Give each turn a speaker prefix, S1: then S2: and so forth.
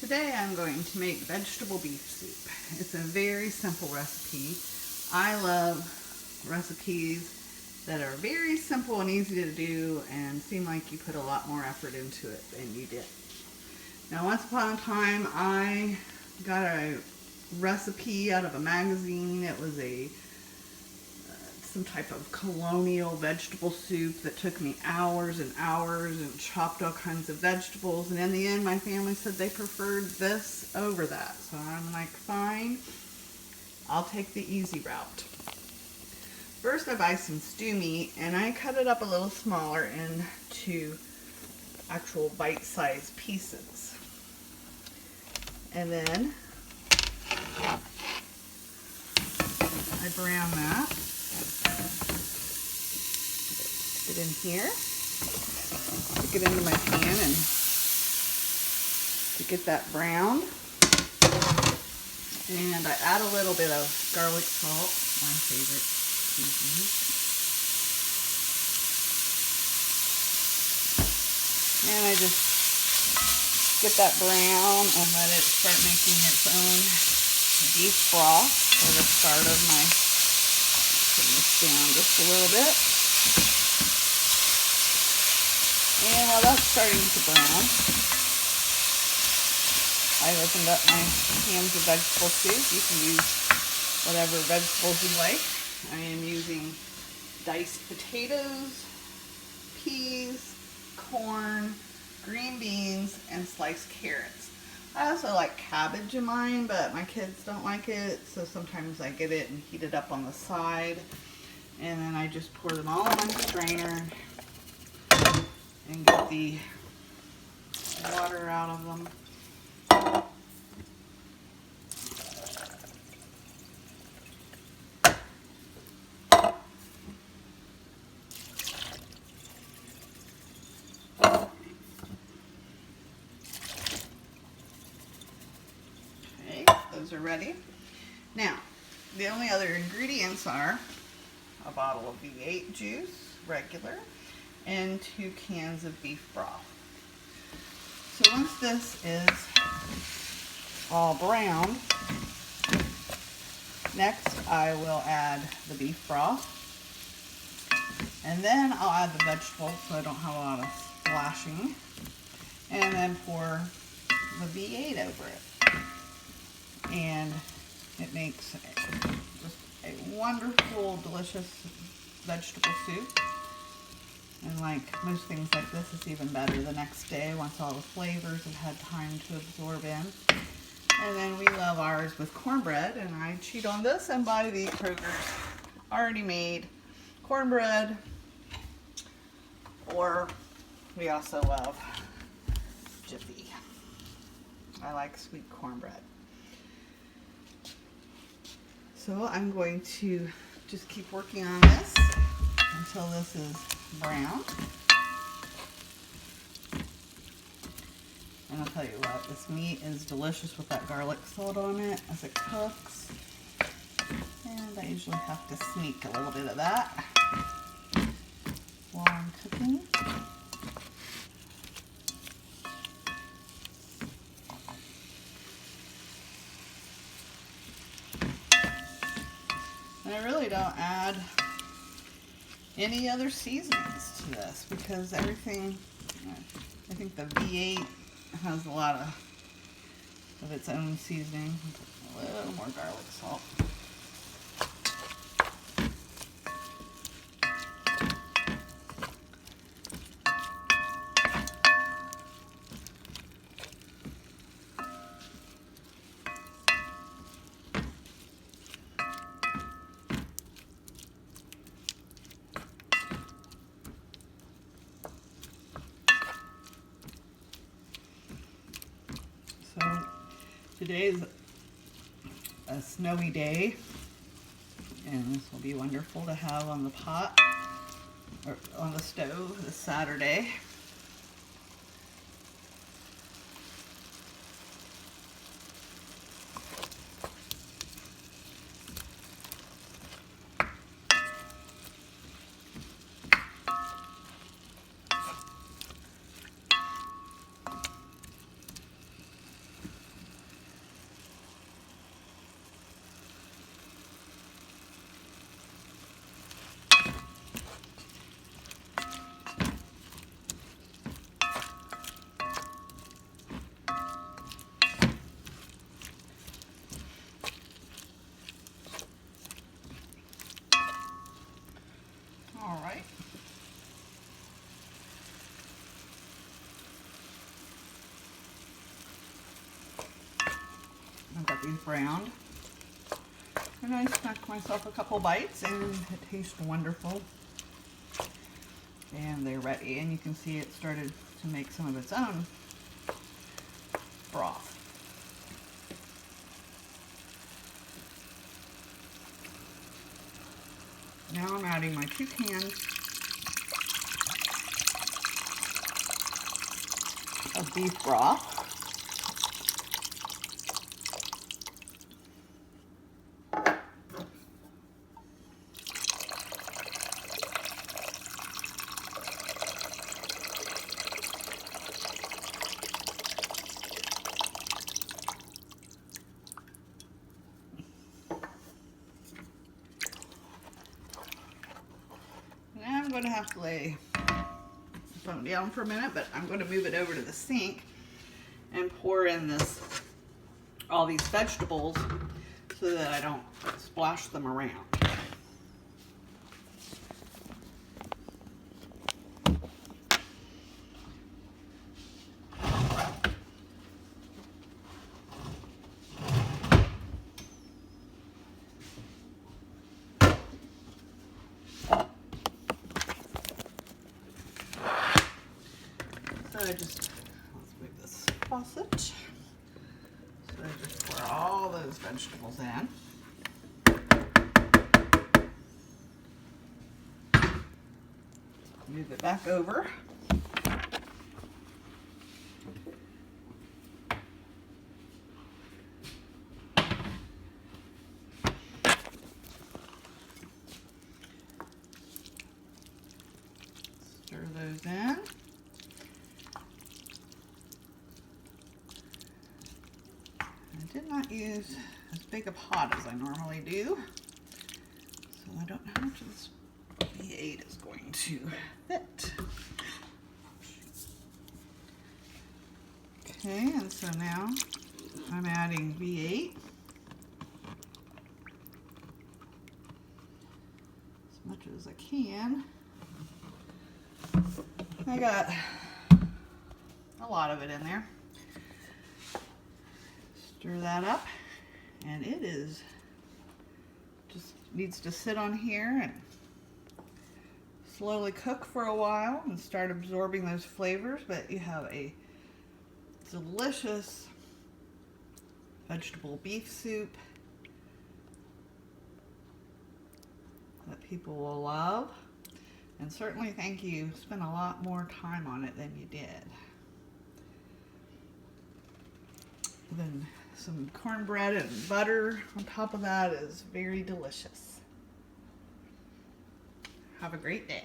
S1: Today I'm going to make vegetable beef soup. It's a very simple recipe. I love recipes that are very simple and easy to do and seem like you put a lot more effort into it than you did. Now, once upon a time I got a recipe out of a magazine. It was some type of colonial vegetable soup that took me hours and hours and chopped all kinds of vegetables, and in the end my family said they preferred this over that. So I'm like, fine, I'll take the easy route. First I buy some stew meat and I cut it up a little smaller into actual bite-sized pieces. And then I brown that. Stick it in here. Stick it into my pan and to get that browned. And I add a little bit of garlic salt, my favorite seasoning. And I just get that brown and let it start making its own beef broth for the start of my, putting this down just a little bit. And while that's starting to brown, I opened up my cans of vegetable soup. You can use whatever vegetables you like. I am using diced potatoes, peas, corn, green beans, and sliced carrots. I also like cabbage in mine, but my kids don't like it, so sometimes I get it and heat it up on the side. And then I just pour them all in my strainer and get the water out of them. Okay, those are ready. Now, the only other ingredients are a bottle of V8 juice, regular, and 2 cans of beef broth. So once this is all brown, next I will add the beef broth, and then I'll add the vegetables so I don't have a lot of splashing, and then pour the V8 over it. And it makes just a wonderful, delicious vegetable soup. And like most things like this, it's even better the next day once all the flavors have had time to absorb in. And then we love ours with cornbread, and I cheat on this and buy the Kroger's already made cornbread. Or we also love Jiffy. I like sweet cornbread. So I'm going to just keep working on this until this is brown. And I'll tell you what, this meat is delicious with that garlic salt on it as it cooks. And I usually have to sneak a little bit of that while I'm cooking. And I really don't add any other seasonings to this because everything, I think the V8 has a lot of its own seasoning. A little more garlic salt. So today's a snowy day, and this will be wonderful to have on the pot or on the stove this Saturday. I've got these browned. And I snuck myself a couple bites and it tastes wonderful. And they're ready. And you can see it started to make some of its own broth. Now I'm adding my 2 cans of beef broth. Now I'm going to have to lay the phone down for a minute, but I'm going to move it over to the sink and pour in all these vegetables so that I don't splash them around. So let's move this faucet. So I just pour all those vegetables in. Move it back over. Stir those in. I did not use as big a pot as I normally do, so I don't know how much of this V8 is going to fit. Okay, and so now I'm adding V8 as much as I can. I got a lot of it in there. Stir that up, and it is just needs to sit on here and slowly cook for a while and start absorbing those flavors, but you have a delicious vegetable beef soup that people will love. And certainly think you spent a lot more time on it than you did. Then some cornbread and butter on top of that is very delicious. Have a great day.